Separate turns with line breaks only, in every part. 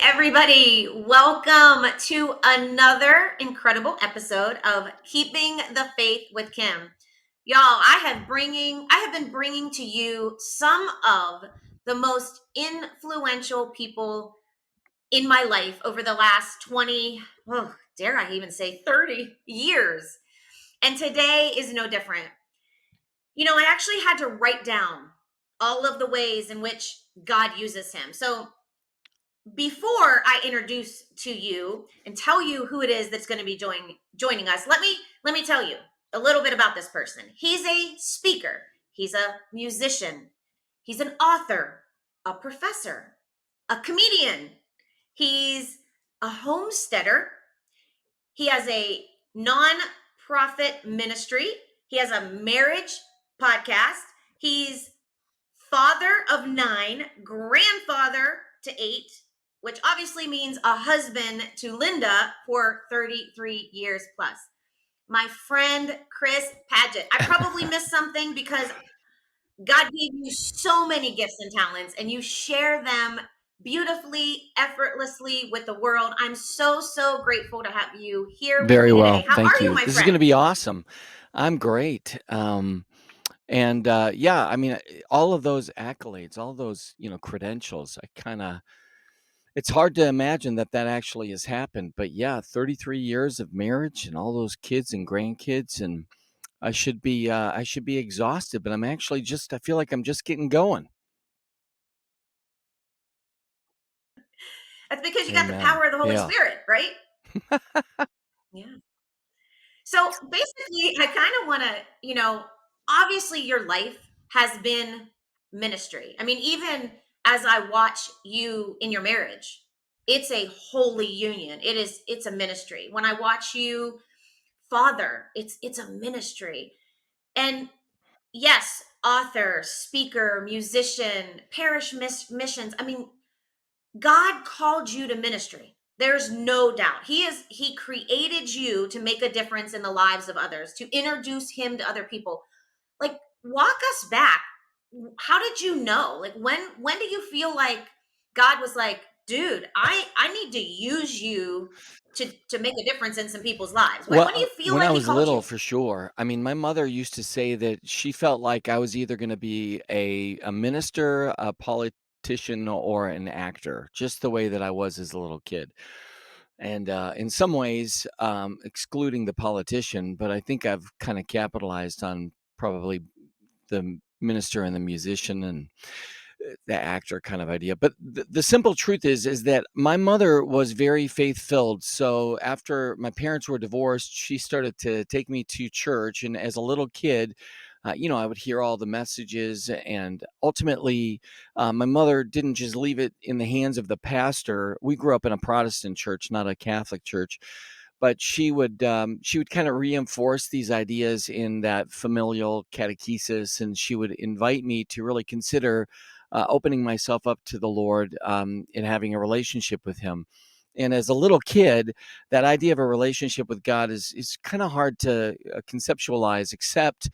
everybody. Welcome to another incredible episode of Keeping the Faith with Kim. Y'all, I have been bringing to you some of the most influential people in my life over the last 20, dare I even say 30 years. And today is no different. I actually had to write down all of the ways in which God uses him. So before I introduce to you and tell you who it is that's going to be joining us, let me tell you a little bit about this person. He's a speaker, he's a musician, he's an author, a professor, a comedian, he's a homesteader, he has a non-profit ministry, he has a marriage podcast, he's father of 9, grandfather to 8, which obviously means a husband to Linda for 33 years plus. My friend Chris Padgett. I probably missed something because God gave you so many gifts and talents and you share them beautifully, effortlessly with the world. I'm so grateful to have you here with
Very
me
well.
today. How
Thank
are you,
you.
my
This is going to
friend?
be awesome. I'm great. And yeah, I mean, all of those accolades, all those, credentials, it's hard to imagine that that actually has happened. But yeah, 33 years of marriage and all those kids and grandkids. And I should be exhausted, but I feel like I'm just getting going.
That's because you got the
Amen.
power of the Holy
Yeah.
Spirit, right? Yeah. So basically, I kind of want to, obviously your life has been ministry. I mean, even as I watch you in your marriage, it's a holy union. It's a ministry. When I watch you father, it's a ministry. And yes, author, speaker, musician, parish missions. I mean, God called you to ministry. There's no doubt. He created you to make a difference in the lives of others, to introduce him to other people. Like walk us back. How did you know? Like when do you feel like God was like, "Dude, I need to use you to make a difference in some people's lives." When do
Well,
you feel
when
like
I
he
was
called
little,
you?
for sure. I mean, my mother used to say that she felt like I was either going to be a minister, a politician, or an actor, just the way that I was as a little kid. And in some ways, excluding the politician, but I think I've kind of capitalized on probably the minister and the musician and the actor kind of idea. But the simple truth is that my mother was very faith filled. So after my parents were divorced, she started to take me to church. And as a little kid, I would hear all the messages, and ultimately, my mother didn't just leave it in the hands of the pastor. We grew up in a Protestant church, not a Catholic church, but she would kind of reinforce these ideas in that familial catechesis, and she would invite me to really consider opening myself up to the Lord, and having a relationship with Him. And as a little kid, that idea of a relationship with God is kind of hard to conceptualize, except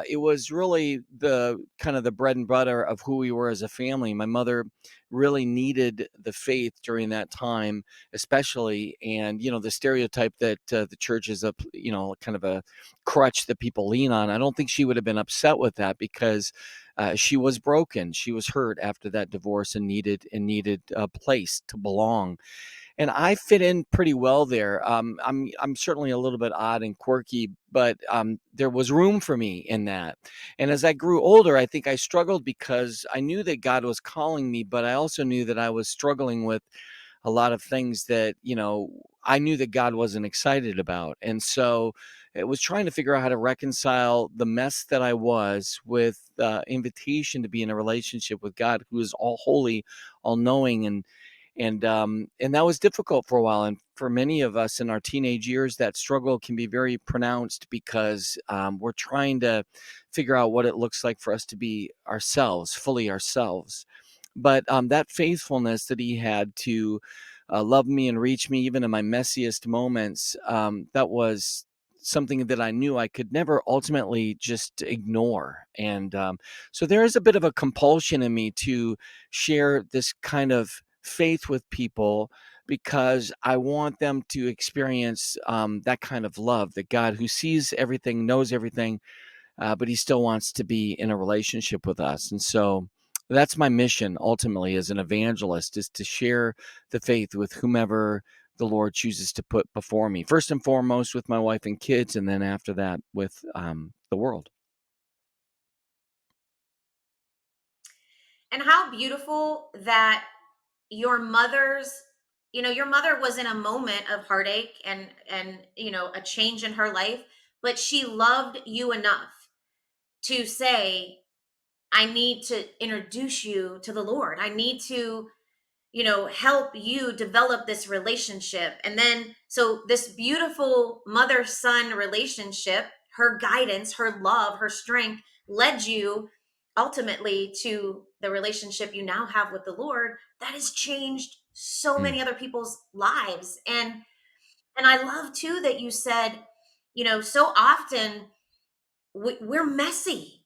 it was really the kind of the bread and butter of who we were as a family. My mother really needed the faith during that time, especially, and the stereotype that the church is a kind of a crutch that people lean on. I don't think she would have been upset with that, because she was broken, she was hurt after that divorce, and needed a place to belong. And I fit in pretty well there. I'm certainly a little bit odd and quirky, but there was room for me in that. And as I grew older, I think I struggled because I knew that God was calling me, but I also knew that I was struggling with a lot of things that I knew that God wasn't excited about. And so it was trying to figure out how to reconcile the mess that I was with the invitation to be in a relationship with God, who is all holy, all knowing, and that was difficult for a while. And for many of us in our teenage years, that struggle can be very pronounced, because we're trying to figure out what it looks like for us to be ourselves, fully ourselves. But that faithfulness that he had to love me and reach me even in my messiest moments, that was something that I knew I could never ultimately just ignore. And so there is a bit of a compulsion in me to share this kind of faith with people because I want them to experience that kind of love that God, who sees everything, knows everything, but he still wants to be in a relationship with us. And so that's my mission ultimately as an evangelist, is to share the faith with whomever the Lord chooses to put before me. First and foremost with my wife and kids, and then after that with the world.
And how beautiful that your mother's, your mother was in a moment of heartache and a change in her life, but she loved you enough to say, I need to introduce you to the Lord. I need to, help you develop this relationship. And then, so this beautiful mother son relationship, her guidance, her love, her strength led you ultimately to the relationship you now have with the Lord that has changed so
Mm.
many other people's lives. And I love too that you said, so often we're messy,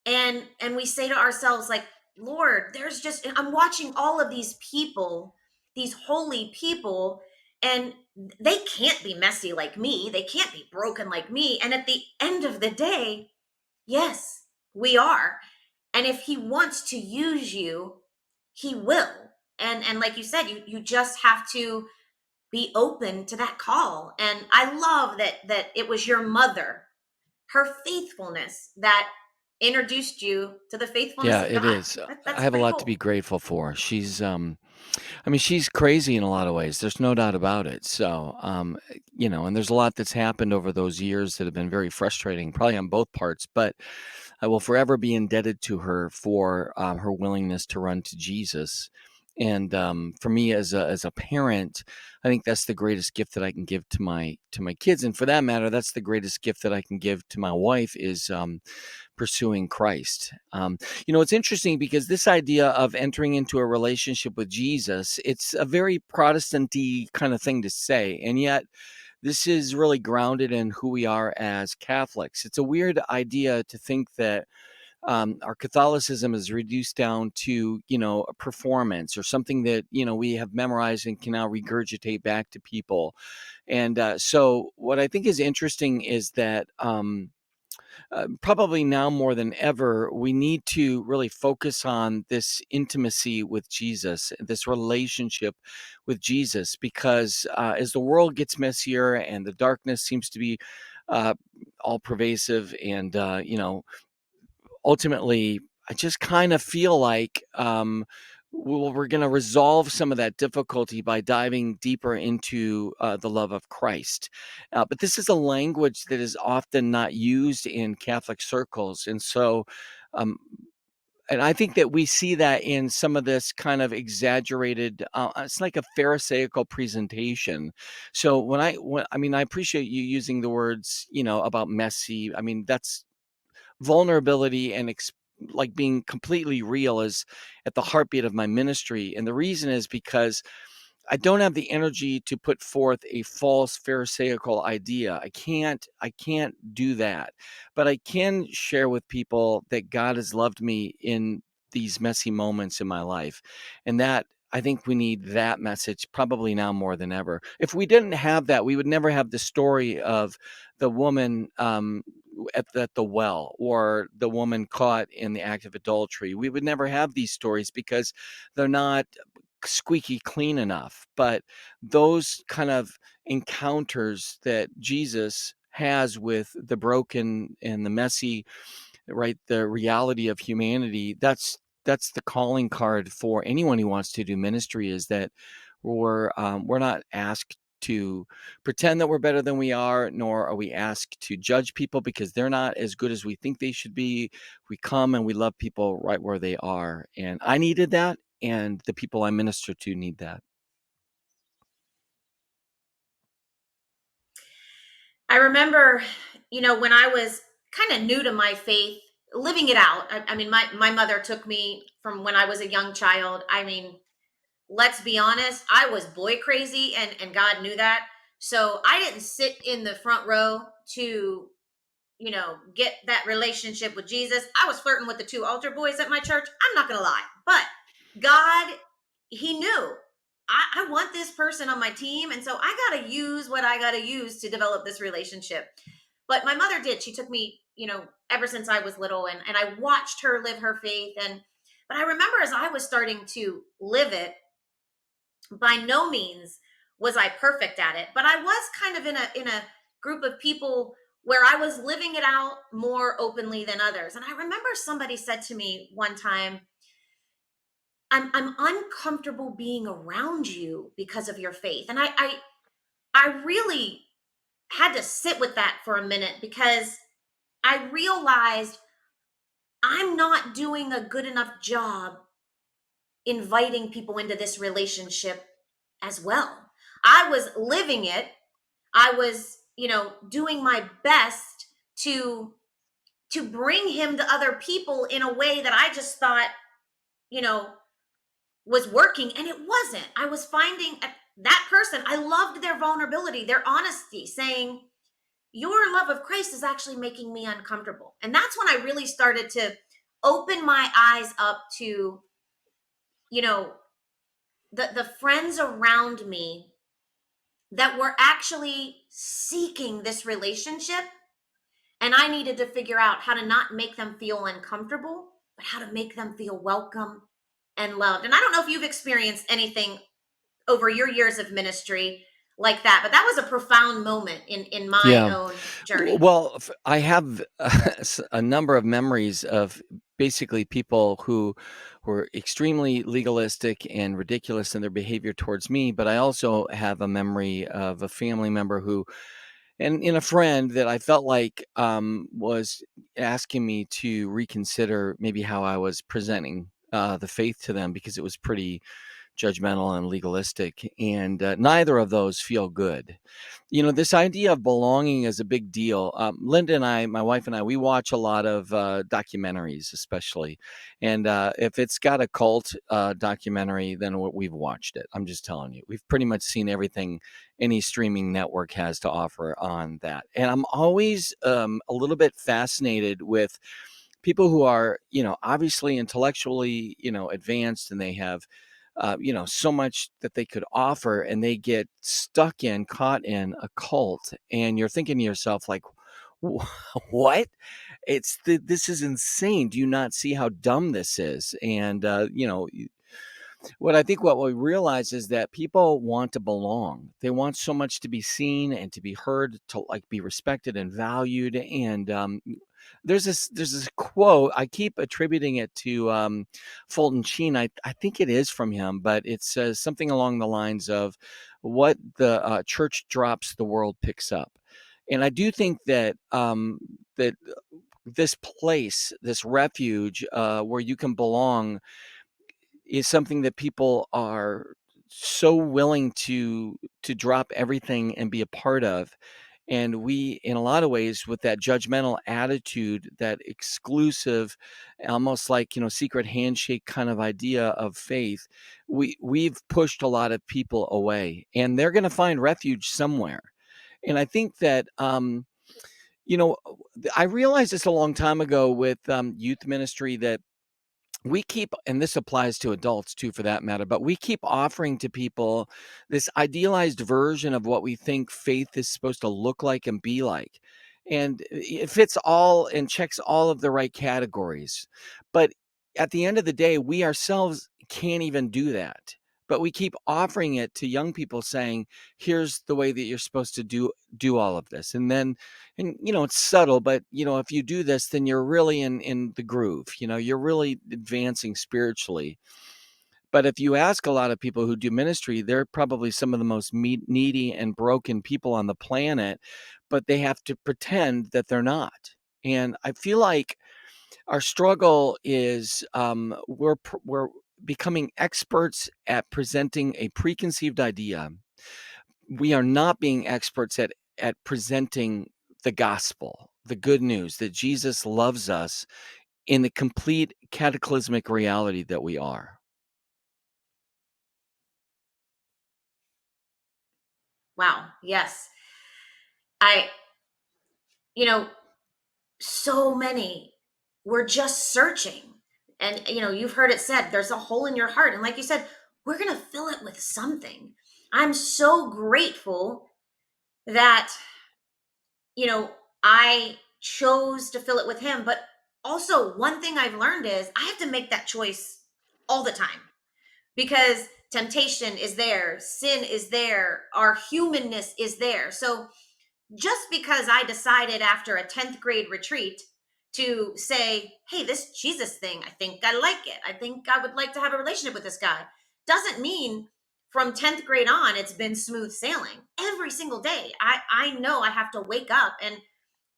and we say to ourselves, like, Lord, there's just, I'm watching all of these people, these holy people, and they can't be messy like me, they can't be broken like me. And at the end of the day, yes, we are. And if he wants to use you, he will. And like you said, you just have to be open to that call. And I love that it was your mother, her faithfulness, that introduced you to the faithfulness
Yeah,
of
it
God.
is. I
That's
have a
pretty
lot to be
cool.
grateful for. I mean, she's crazy in a lot of ways. There's no doubt about it. So, and there's a lot that's happened over those years that have been very frustrating, probably on both parts. But I will forever be indebted to her for her willingness to run to Jesus. And for me, as a parent, I think that's the greatest gift that I can give to my kids. And for that matter, that's the greatest gift that I can give to my wife is pursuing Christ. It's interesting because this idea of entering into a relationship with Jesus, it's a very Protestant-y kind of thing to say. And yet this is really grounded in who we are as Catholics. It's a weird idea to think that our Catholicism is reduced down to, a performance or something that, we have memorized and can now regurgitate back to people. And so what I think is interesting is that probably now more than ever, we need to really focus on this intimacy with Jesus, this relationship with Jesus, because as the world gets messier and the darkness seems to be uh, all pervasive, and ultimately, I just kind of feel like we're going to resolve some of that difficulty by diving deeper into the love of Christ. But this is a language that is often not used in Catholic circles. And so, um, and I think that we see that in some of this kind of exaggerated, it's like a Pharisaical presentation. So I mean, I appreciate you using the words, about messy. I mean, that's vulnerability and like being completely real is at the heartbeat of my ministry. And the reason is because I don't have the energy to put forth a false pharisaical idea. I can't do that. But I can share with people that God has loved me in these messy moments in my life. And that, I think we need that message probably now more than ever. If we didn't have that, we would never have the story of the woman at the well, or the woman caught in the act of adultery. We would never have these stories because they're not squeaky clean enough. But those kind of encounters that Jesus has with the broken and the messy, right, the reality of humanity, that's the calling card for anyone who wants to do ministry, is that we're not asked to pretend that we're better than we are, nor are we asked to judge people because they're not as good as we think they should be. We come and we love people right where they are. And I needed that, and the people I minister to need that.
I remember, when I was kind of new to my faith, living it out. I mean, my mother took me from when I was a young child. I mean, let's be honest, I was boy crazy, and God knew that. So I didn't sit in the front row to, get that relationship with Jesus. I was flirting with the two altar boys at my church. I'm not going to lie. But God he knew I want this person on my team. And so I got to use what I got to use to develop this relationship. But my mother did. She took me, ever since I was little, and I watched her live her faith. But I remember as I was starting to live it, by no means was I perfect at it, but I was kind of in a group of people where I was living it out more openly than others. And I remember somebody said to me one time, I'm uncomfortable being around you because of your faith. And I really had to sit with that for a minute, because I realized I'm not doing a good enough job inviting people into this relationship as well. I was living it. I was, doing my best to bring him to other people in a way that I just thought, you know, was working, and it wasn't. I was finding that person, I loved their vulnerability, their honesty, saying, "Your love of Christ is actually making me uncomfortable." And that's when I really started to open my eyes up to, you know, the friends around me that were actually seeking this relationship, and I needed to figure out how to not make them feel uncomfortable, but how to make them feel welcome and loved. And I don't know if you've experienced anything over your years of ministry like that, but that was a profound moment in my
Yeah.
own journey.
Well, I have a number of memories of basically people who were extremely legalistic and ridiculous in their behavior towards me. But I also have a memory of a family member who, and in a friend that I felt like was asking me to reconsider maybe how I was presenting the faith to them, because it was pretty judgmental and legalistic, and neither of those feel good. This idea of belonging is a big deal. Linda and I, my wife and I, we watch a lot of documentaries, especially, and if it's got a cult documentary, then we've watched it. I'm just telling you, we've pretty much seen everything any streaming network has to offer on that, and I'm always a little bit fascinated with people who are, obviously intellectually, advanced, and they have, so much that they could offer, and they get caught in a cult. And you're thinking to yourself, like, what? This is insane. Do you not see how dumb this is? And, what we realize is that people want to belong. They want so much to be seen and to be heard, to like be respected and valued. And there's this quote. I keep attributing it to Fulton Sheen. I think it is from him, but it says something along the lines of, "What the church drops, the world picks up." And I do think that this place, this refuge where you can belong, is something that people are so willing to drop everything and be a part of. And we, in a lot of ways, with that judgmental attitude, that exclusive, almost like, secret handshake kind of idea of faith, we've pushed a lot of people away, and they're going to find refuge somewhere. And I think that you know I realized this a long time ago with youth ministry, that we keep, and this applies to adults too for that matter, but we keep offering to people this idealized version of what we think faith is supposed to look like and be like. And it fits all and checks all of the right categories. But at the end of the day, we ourselves can't even do that. But we keep offering it to young people, saying, here's the way that you're supposed to do all of this. And it's subtle, but if you do this, then you're really in the groove. You're really advancing spiritually. But if you ask a lot of people who do ministry, they're probably some of the most needy and broken people on the planet, but they have to pretend that they're not. And I feel like our struggle is, we're becoming experts at presenting a preconceived idea. We are not being experts at presenting the gospel, the good news that Jesus loves us in the complete cataclysmic reality that we are.
Wow. Yes. I, you know, so many were just searching. And, you've heard it said, there's a hole in your heart. And like you said, we're going to fill it with something. I'm so grateful that, you know, I chose to fill it with him. But also, one thing I've learned is I have to make that choice all the time, because temptation is there, sin is there, our humanness is there. So just because I decided after a 10th grade retreat to say, hey, this Jesus thing, I think I like it. I think I would like to have a relationship with this guy, doesn't mean from 10th grade on it's been smooth sailing. Every single day, I know I have to wake up, and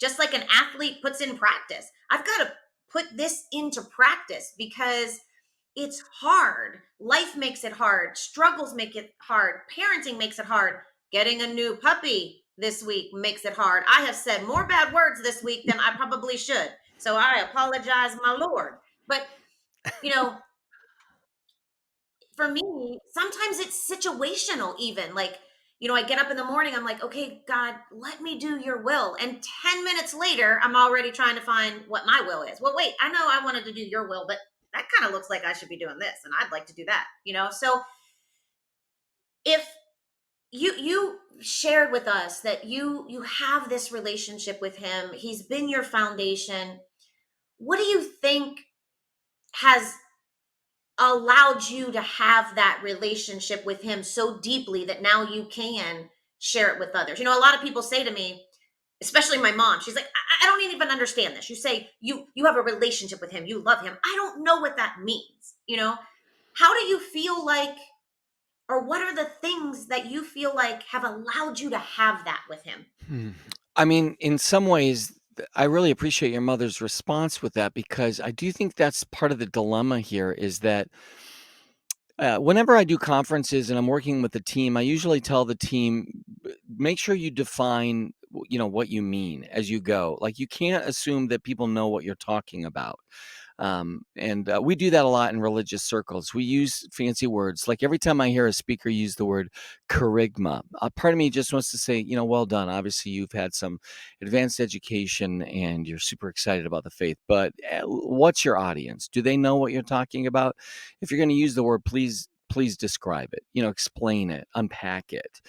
just like an athlete puts in practice, I've got to put this into practice because it's hard. Life makes it hard. Struggles make it hard. Parenting makes it hard. Getting a new puppy this week makes it hard. I have said more bad words this week than I probably should. So I apologize, my Lord. But, you know, for me, sometimes it's situational, even. Like, I get up in the morning, I'm like, okay, God, let me do your will. And 10 minutes later, I'm already trying to find what my will is. Well, wait, I know I wanted to do your will, but that kind of looks like I should be doing this, and I'd like to do that. So if you shared with us that you have this relationship with him, he's been your foundation. What do you think has allowed you to have that relationship with him so deeply that now you can share it with others? A lot of people say to me, especially my mom, she's like, I don't even understand this. You say you have a relationship with him, you love him. I don't know what that means. How do you feel like, or what are the things that you feel like have allowed you to have that with him?
Hmm. I mean, in some ways, I really appreciate your mother's response with that because I do think that's part of the dilemma here is that whenever I do conferences and I'm working with the team, I usually tell the team, make sure you define, what you mean as you go. Like you can't assume that people know what you're talking about. And we do that a lot in religious circles. We use fancy words. Like every time I hear a speaker use the word charisma, a part of me just wants to say, well done. Obviously, you've had some advanced education and you're super excited about the faith. But what's your audience? Do they know what you're talking about? If you're going to use the word, please describe it. Explain it, unpack it.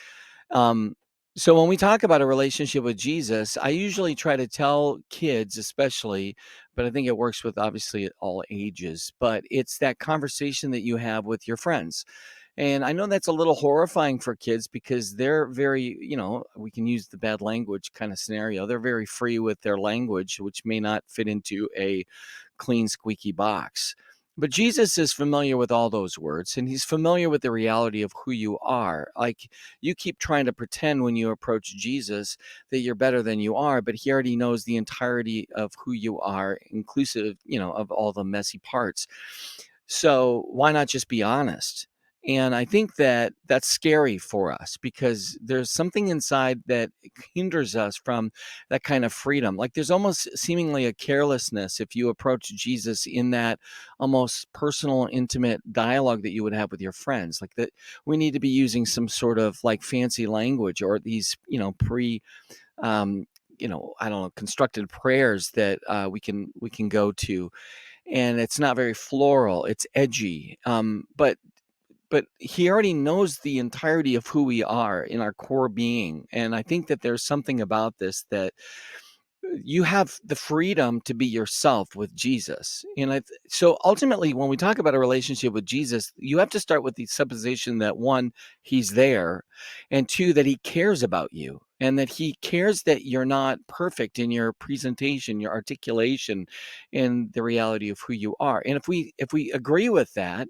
Um, so when we talk about a relationship with Jesus, I usually try to tell kids, especially, but I think it works with obviously all ages, but it's that conversation that you have with your friends. And I know that's a little horrifying for kids because they're very, we can use the bad language kind of scenario. They're very free with their language, which may not fit into a clean, squeaky box. But Jesus is familiar with all those words, and he's familiar with the reality of who you are. Like you keep trying to pretend when you approach Jesus that you're better than you are, but he already knows the entirety of who you are, inclusive, of all the messy parts. So why not just be honest? And I think that that's scary for us because there's something inside that hinders us from that kind of freedom. Like there's almost seemingly a carelessness if you approach Jesus in that almost personal, intimate dialogue that you would have with your friends. Like that we need to be using some sort of like fancy language or these, um, I don't know, constructed prayers that we can go to, and it's not very floral. It's edgy, but he already knows the entirety of who we are in our core being. And I think that there's something about this that you have the freedom to be yourself with Jesus. So ultimately, when we talk about a relationship with Jesus, you have to start with the supposition that one, he's there, and two, that he cares about you and that he cares that you're not perfect in your presentation, your articulation, and the reality of who you are. And if we agree with that,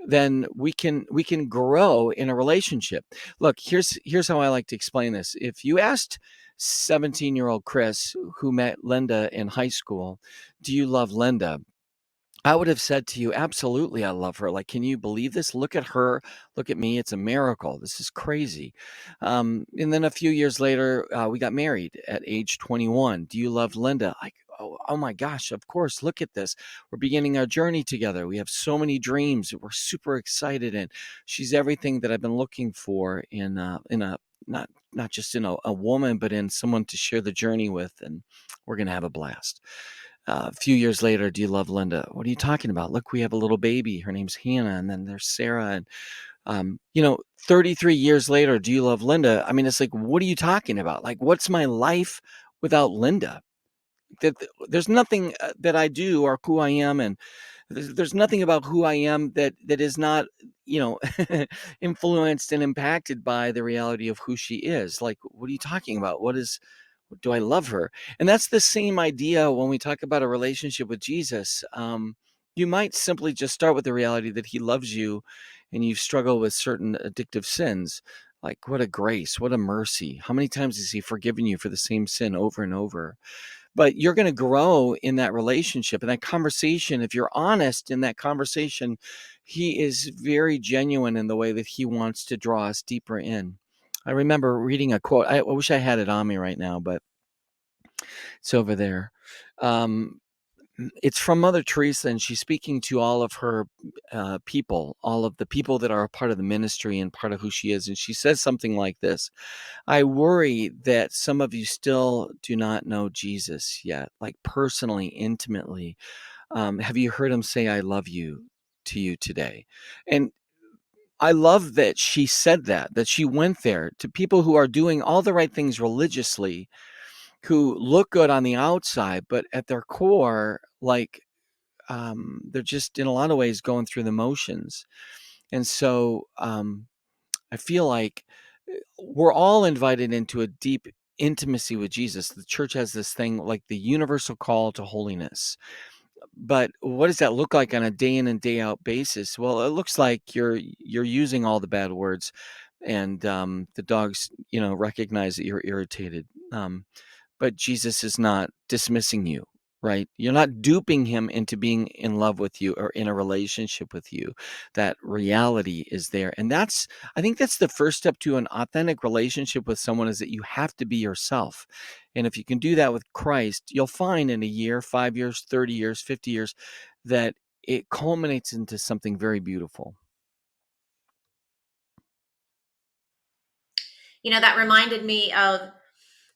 then we can grow in a relationship. Look, here's how I like to explain this. If you asked 17-year-old Chris, who met Linda in high school, do you love Linda? I would have said to you, absolutely, I love her. Like, can you believe this? Look at her. Look at me. It's a miracle. This is crazy. And then a few years later, we got married at age 21. Do you love Linda? Like, oh my gosh, of course. Look at this. We're beginning our journey together. We have so many dreams. We're super excited. And she's everything that I've been looking for in a not just in a woman, but in someone to share the journey with. And we're going to have a blast. A few years later, "Do you love Linda?" "What are you talking about? Look, we have a little baby. Her name's Hannah, and then there's Sarah." And 33 years later, "Do you love Linda?" I mean, it's like, what are you talking about? Like, what's my life without Linda? There's nothing that I do or who I am, and there's nothing about who I am that is not, you know, influenced and impacted by the reality of who she is. Like, what are you talking about? Do I love her? And that's the same idea when we talk about a relationship with Jesus. You might simply just start with the reality that he loves you and you've struggled with certain addictive sins. Like, what a grace, what a mercy. How many times has he forgiven you for the same sin over and over? But you're going to grow in that relationship and that conversation. If you're honest in that conversation, he is very genuine in the way that he wants to draw us deeper in. I remember reading a quote. I wish I had it on me right now, but it's over there. Um, it's from Mother Teresa, and she's speaking to all of her people, all of the people that are a part of the ministry and part of who she is. And she says something like this: I worry that some of you still do not know Jesus yet, like personally, intimately. Have you heard him say, I love you to you today? And I love that she said that she went there to people who are doing all the right things religiously, who look good on the outside, but at their core, like, they're just in a lot of ways going through the motions. And so I feel like we're all invited into a deep intimacy with Jesus. The church has this thing like the universal call to holiness. But what does that look like on a day in and day out basis? Well, it looks like you're using all the bad words, and the dogs, recognize that you're irritated. But Jesus is not dismissing you, right? You're not duping him into being in love with you or in a relationship with you. That reality is there. And I think that's the first step to an authentic relationship with someone, is that you have to be yourself. And if you can do that with Christ, you'll find in a year, 5 years, 30 years, 50 years, that it culminates into something very beautiful.
That reminded me of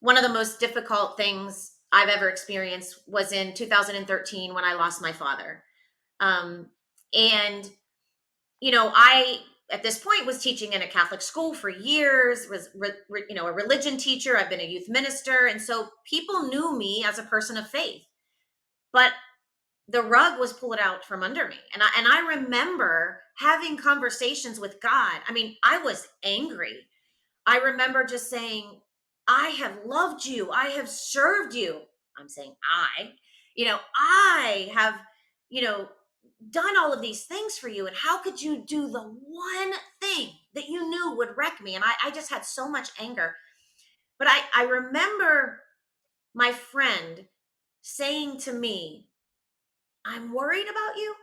one of the most difficult things I've ever experienced was in 2013 when I lost my father. And I at this point was teaching in a Catholic school for years, was a religion teacher. I've been a youth minister, and so people knew me as a person of faith. But the rug was pulled out from under me, and I remember having conversations with God. I mean, I was angry. I remember just saying, I have loved you. I have served you. I'm saying I have, you know, done all of these things for you. And how could you do the one thing that you knew would wreck me? And I just had so much anger. But I remember my friend saying to me, I'm worried about you.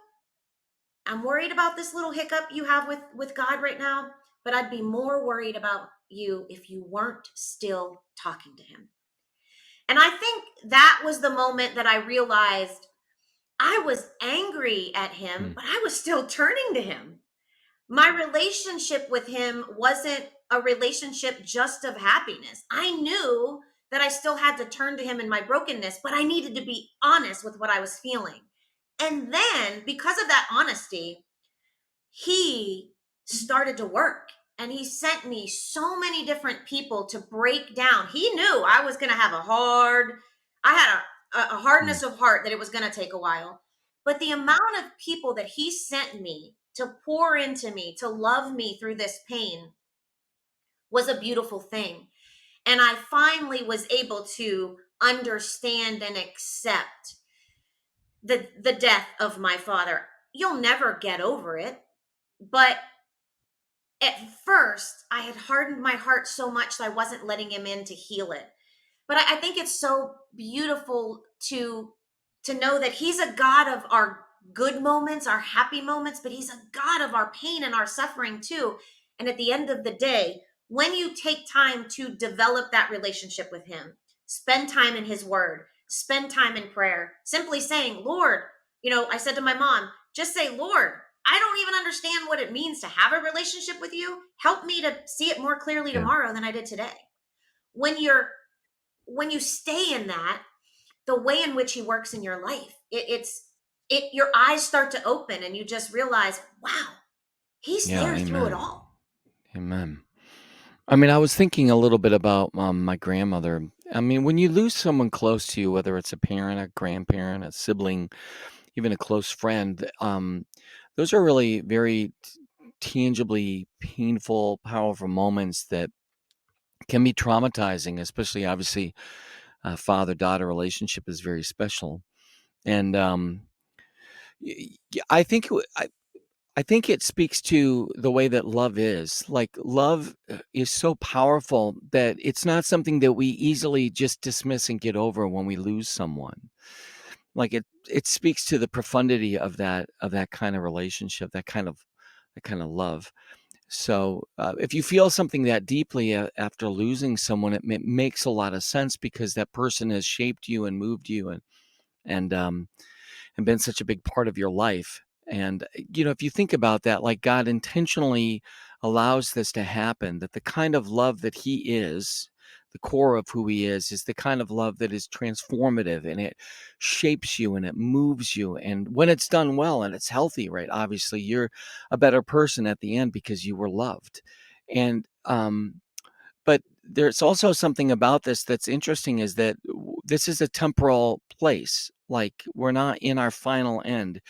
I'm worried about this little hiccup you have with God right now, but I'd be more worried about you if you weren't still talking to him. And I think that was the moment that I realized I was angry at him,
Mm,
but I was still turning to him. My relationship with him wasn't a relationship just of happiness. I knew that I still had to turn to him in my brokenness, but I needed to be honest with what I was feeling. And then, because of that honesty, he started to work, and he sent me so many different people to break down. He knew I was going to have I had a
mm.
hardness of heart that it was going to take a while. But the amount of people that he sent me to pour into me, to love me through this pain, was a beautiful thing. And I finally was able to understand and accept the death of my father. You'll never get over it, but at first I had hardened my heart so much that I wasn't letting him in to heal it. But I think it's so beautiful to know that he's a God of our good moments, our happy moments, but he's a God of our pain and our suffering too. And at the end of the day, when you take time to develop that relationship with him, spend time in his word, spend time in prayer, simply saying, Lord, I said to my mom, just say, Lord, I don't even understand what it means to have a relationship with you. Help me to see it more clearly
Yeah.
tomorrow than I did today. When you're when you stay in that, the way in which he works in your life. It your eyes start to open and you just realize, wow, he's
Yeah,
there through it
amen.
all.
Amen. I mean, I was thinking a little bit about, my grandmother. I mean, when you lose someone close to you, whether it's a parent, a grandparent, a sibling, even a close friend, those are really very tangibly painful, powerful moments that can be traumatizing, especially obviously a father-daughter relationship is very special. And I think I think it speaks to the way that love is. Like love is so powerful that it's not something that we easily just dismiss and get over when we lose someone. Like it speaks to the profundity of that kind of relationship, that kind of love. So if you feel something that deeply after losing someone, makes a lot of sense because that person has shaped you and moved you and and been such a big part of your life. And, if you think about that, like God intentionally allows this to happen, that the kind of love that He is, the core of who He is the kind of love that is transformative and it shapes you and it moves you. And when it's done well and it's healthy, right? Obviously, you're a better person at the end because you were loved. And, but there's also something about this that's interesting is that this is a temporal place. Like we're not in our final end.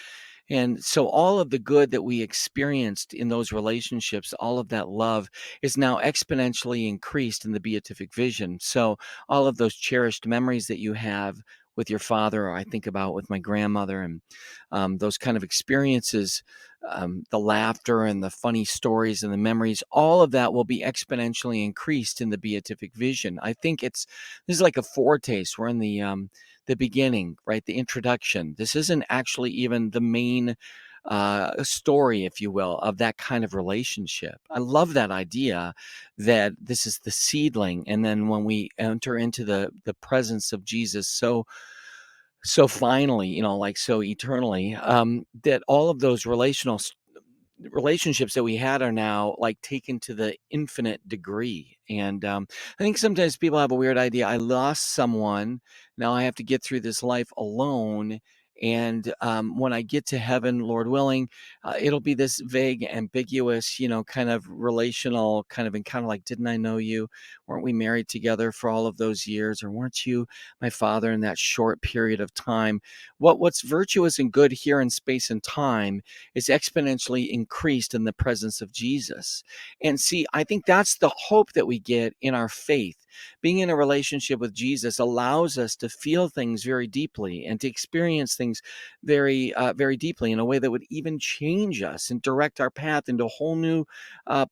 And so all of the good that we experienced in those relationships, all of that love is now exponentially increased in the beatific vision. So all of those cherished memories that you have with your father, or I think about with my grandmother, and those kind of experiences, the laughter and the funny stories and the memories, all of that will be exponentially increased in the beatific vision. I think this is like a foretaste. We're in the beginning, right? The introduction. This isn't actually even the main story, if you will, of that kind of relationship. I love that idea that this is the seedling, and then when we enter into the presence of Jesus, so finally, like so eternally, that all of those relationships that we had are now like taken to the infinite degree. And I think sometimes people have a weird idea. I lost someone. Now I have to get through this life alone. And when I get to heaven, Lord willing, it'll be this vague, ambiguous, kind of relational kind of encounter. Like, didn't I know you? Weren't we married together for all of those years? Or weren't you my father in that short period of time? What's virtuous and good here in space and time is exponentially increased in the presence of Jesus. And see, I think that's the hope that we get in our faith. Being in a relationship with Jesus allows us to feel things very deeply and to experience things very deeply in a way that would even change us and direct our path into whole new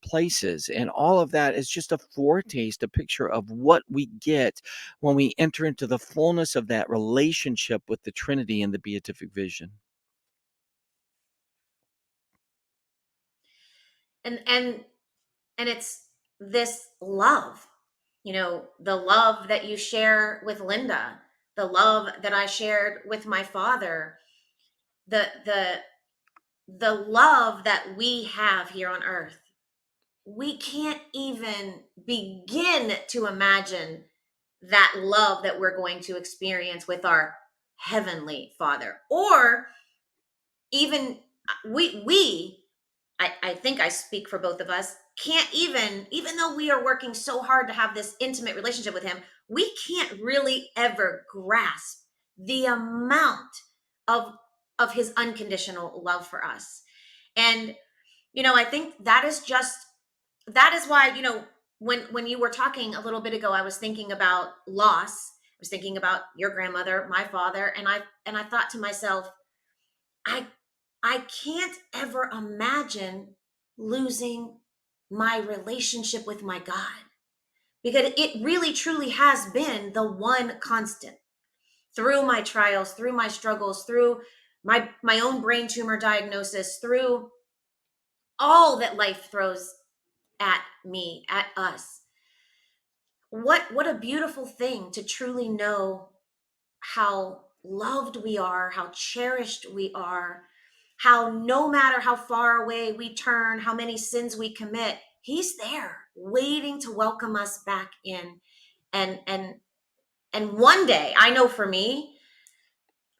places. And all of that is just a foretaste, a picture of what we get when we enter into the fullness of that relationship with the Trinity and the beatific vision.
And and it's this love, the love that you share with Linda, the love that I shared with my father, the the the love that we have here on earth. We can't even begin to imagine that love that we're going to experience with our heavenly father, or even I think I speak for both of us, can't even though we are working so hard to have this intimate relationship with him, we can't really ever grasp the amount of his unconditional love for us. And I think that is why, when you were talking a little bit ago, I was thinking about loss. I was thinking about your grandmother, my father, and I thought to myself, I I can't ever imagine losing my relationship with my God, because it really truly has been the one constant through my trials, through my struggles, through my own brain tumor diagnosis, through all that life throws at me, at us. What a beautiful thing to truly know how loved we are, how cherished we are, how no matter how far away we turn, how many sins we commit, he's there waiting to welcome us back in. And one day, I know for me,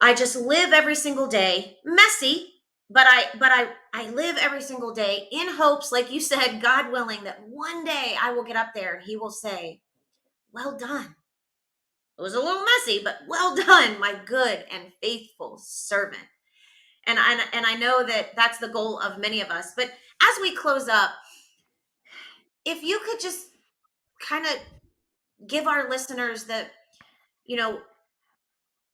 I just live every single day, messy, but I live every single day in hopes, like you said, God willing, that one day I will get up there and he will say, "Well done. It was a little messy, but well done, my good and faithful servant." And I know that that's the goal of many of us. But as we close up, if you could just kind of give our listeners that, you know,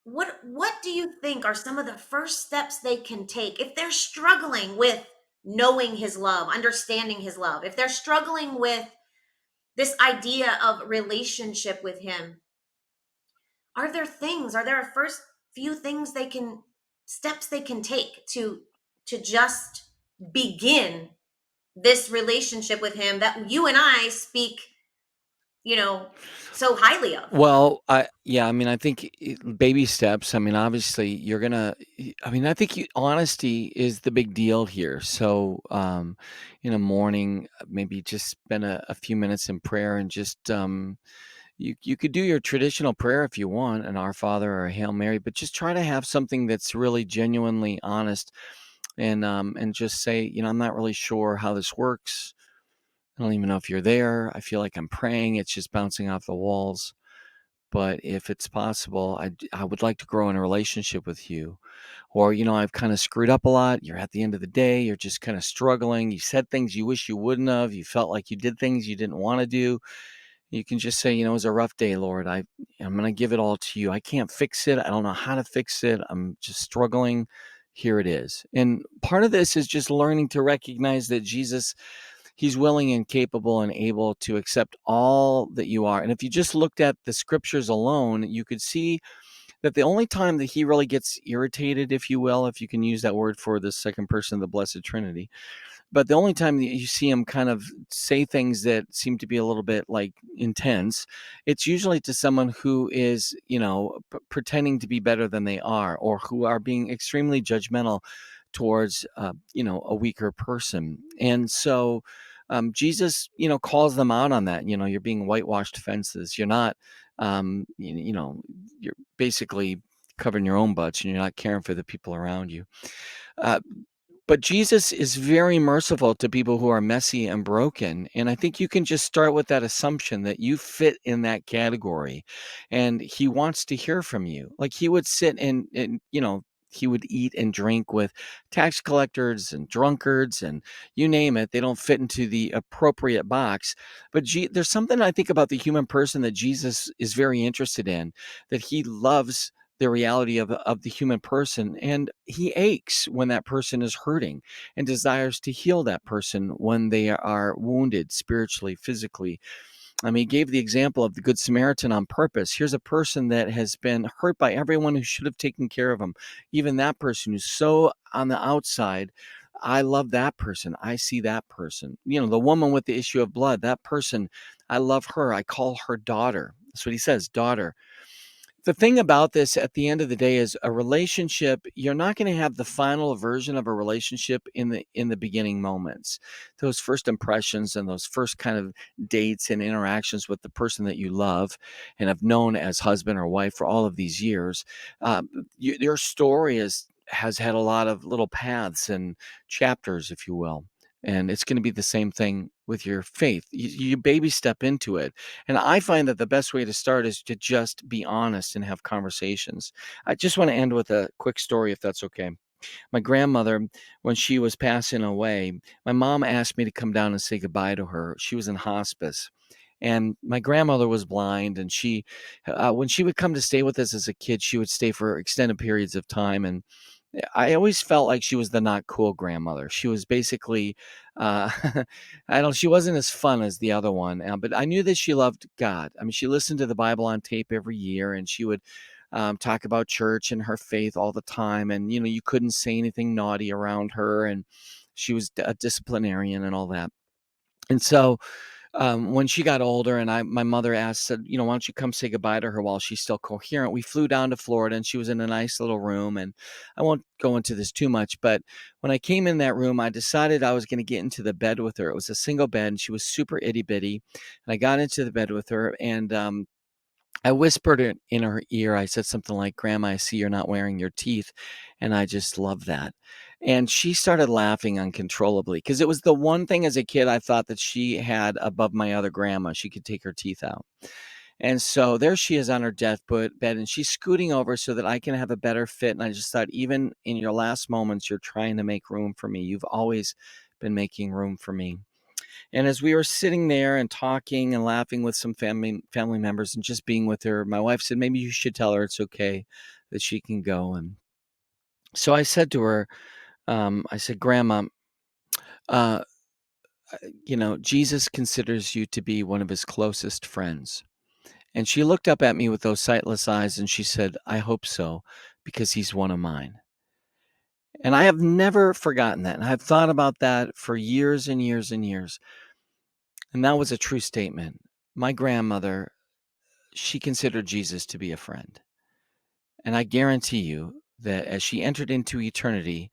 what do you think are some of the first steps they can take if they're struggling with knowing his love, understanding his love, if they're struggling with this idea of relationship with him? Are there a first few things they can, steps they can take to just begin this relationship with him that you and I speak, you know, so highly of?
Well, I mean, I think baby steps. I mean, obviously, you're gonna. I mean, I think honesty is the big deal here. So, in the morning, maybe just spend a few minutes in prayer and just you could do your traditional prayer if you want, an Our Father or a Hail Mary, but just try to have something that's really genuinely honest, and just say, I'm not really sure how this works. I don't even know if you're there. I feel like I'm praying. It's just bouncing off the walls. But if it's possible, I would like to grow in a relationship with you. Or, I've kind of screwed up a lot. You're at the end of the day, you're just kind of struggling. You said things you wish you wouldn't have. You felt like you did things you didn't want to do. You can just say, it was a rough day, Lord. I'm going to give it all to you. I can't fix it. I don't know how to fix it. I'm just struggling. Here it is. And part of this is just learning to recognize that Jesus, he's willing and capable and able to accept all that you are. And if you just looked at the scriptures alone, you could see that the only time that he really gets irritated, if you will, if you can use that word for the second person of the Blessed Trinity, but the only time that you see him kind of say things that seem to be a little bit like intense, it's usually to someone who is, pretending to be better than they are, or who are being extremely judgmental towards, a weaker person. And so Jesus, calls them out on that. You're being whitewashed fences. You're not, you're basically covering your own butts and you're not caring for the people around you. Uh, but Jesus is very merciful to people who are messy and broken. And I think you can just start with that assumption that you fit in that category. And he wants to hear from you. Like he would sit and he would eat and drink with tax collectors and drunkards and you name it. They don't fit into the appropriate box. But there's something I think about the human person that Jesus is very interested in, that he loves the reality of the human person. And he aches when that person is hurting and desires to heal that person when they are wounded spiritually, physically. I mean, he gave the example of the Good Samaritan on purpose. Here's a person that has been hurt by everyone who should have taken care of him. Even that person who's so on the outside. I love that person. I see that person. The woman with the issue of blood, that person, I love her. I call her daughter. That's what he says, daughter. The thing about this at the end of the day is a relationship, you're not going to have the final version of a relationship in the beginning moments. Those first impressions and those first kind of dates and interactions with the person that you love and have known as husband or wife for all of these years, your story has had a lot of little paths and chapters, if you will. And it's going to be the same thing with your faith. You baby step into it. And I find that the best way to start is to just be honest and have conversations. I just want to end with a quick story, if that's okay. My grandmother, when she was passing away, my mom asked me to come down and say goodbye to her. She was in hospice. And my grandmother was blind, and when she would come to stay with us as a kid, she would stay for extended periods of time. And I always felt like she was the not cool grandmother. She was basically, uh, I don't. She wasn't as fun as the other one, but I knew that she loved God. I mean, she listened to the Bible on tape every year, and she would talk about church and her faith all the time. And you couldn't say anything naughty around her, and she was a disciplinarian and all that. And so when she got older and my mother said, why don't you come say goodbye to her while she's still coherent? We flew down to Florida and she was in a nice little room. And I won't go into this too much, but when I came in that room, I decided I was going to get into the bed with her. It was a single bed and she was super itty bitty. And I got into the bed with her and, I whispered it in her ear. I said something like, "Grandma, I see you're not wearing your teeth, and I just love that." And she started laughing uncontrollably because it was the one thing as a kid I thought that she had above my other grandma. She could take her teeth out. And so there she is on her deathbed, and she's scooting over so that I can have a better fit. And I just thought, even in your last moments, you're trying to make room for me. You've always been making room for me. And as we were sitting there and talking and laughing with some family members and just being with her, my wife said, "Maybe you should tell her it's okay that she can go." And so I said to her, I said, "Grandma, uh, Jesus considers you to be one of his closest friends." And she looked up at me with those sightless eyes and she said, "I hope so, because he's one of mine." And I have never forgotten that. And I've thought about that for years and years and years. And that was a true statement. My grandmother, she considered Jesus to be a friend. And I guarantee you that as she entered into eternity,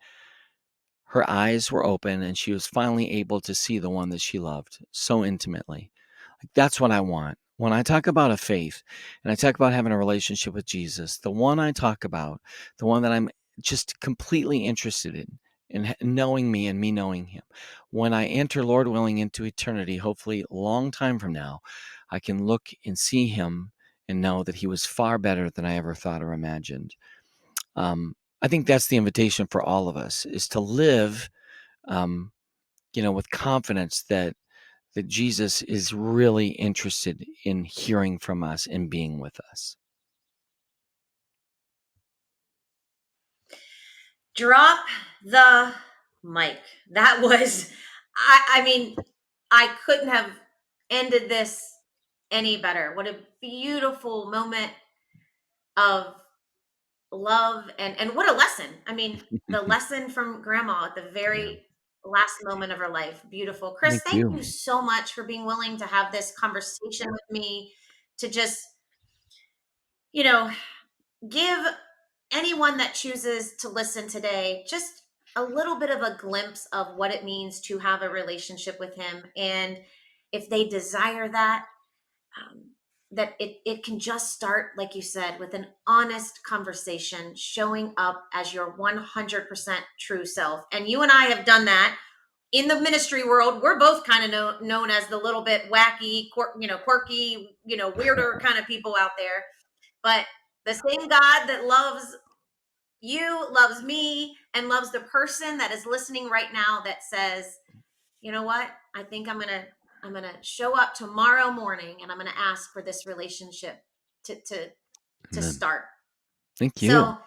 her eyes were open and she was finally able to see the one that she loved so intimately. Like, that's what I want. When I talk about a faith and I talk about having a relationship with Jesus, the one I talk about, the one that I'm just completely interested in knowing me and me knowing him. When I enter, Lord willing, into eternity, hopefully a long time from now, I can look and see him and know that he was far better than I ever thought or imagined. I think that's the invitation for all of us, is to live, um, with confidence that Jesus is really interested in hearing from us and being with us.
Drop the mic. That was, I mean, I couldn't have ended this any better. What a beautiful moment of love, and what a lesson. I mean, the lesson from grandma at the
Yeah.
very last moment of her life. Beautiful. Chris,
Thank
thank
you.
you so much for being willing to have this conversation with me, to just, you know, give anyone that chooses to listen today just a little bit of a glimpse of what it means to have a relationship with him. And if they desire that, um, that it can just start, like you said, with an honest conversation, showing up as your 100% true self. And you and I have done that in the ministry world. We're both kind of known as the little bit wacky, quirky, weirder kind of people out there. But the same God that loves you, loves me, and loves the person that is listening right now, that says, you know what, I think I'm gonna show up tomorrow morning and I'm gonna ask for this relationship to
Amen.
start.
Thank you.
So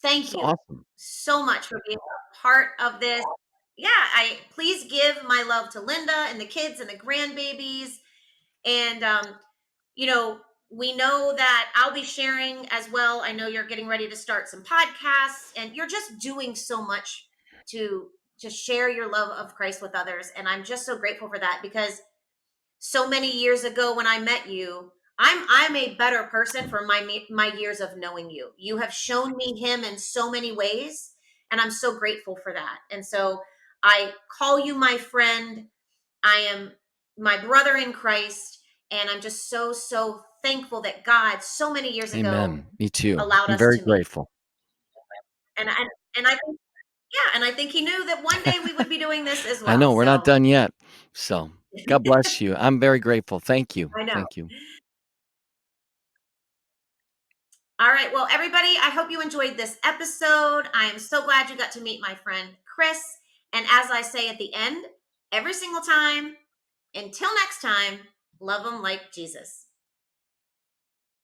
thank
It's
you
awesome.
so much for being a part of this. Yeah, I please give my love to Linda and the kids and the grandbabies. And you know, we know that I'll be sharing as well. I know you're getting ready to start some podcasts, and you're just doing so much to share your love of Christ with others. And I'm just so grateful for that, because so many years ago when I met you, I'm a better person for my years of knowing you. You have shown me him in so many ways, and I'm so grateful for that. And so I call you my friend. I am my brother in Christ, and I'm just so thankful that God so many years ago
Amen. Me too.
allowed
I'm
us
very
to meet.
grateful.
And I think, yeah, and I think he knew that one day we would be doing this as
I
well.
know we're not
So
done yet. So God bless you. I'm very grateful. Thank you.
I know.
Thank you.
All right. Well, everybody, I hope you enjoyed this episode. I am so glad you got to meet my friend Chris. And as I say at the end, every single time, until next time, love them like Jesus.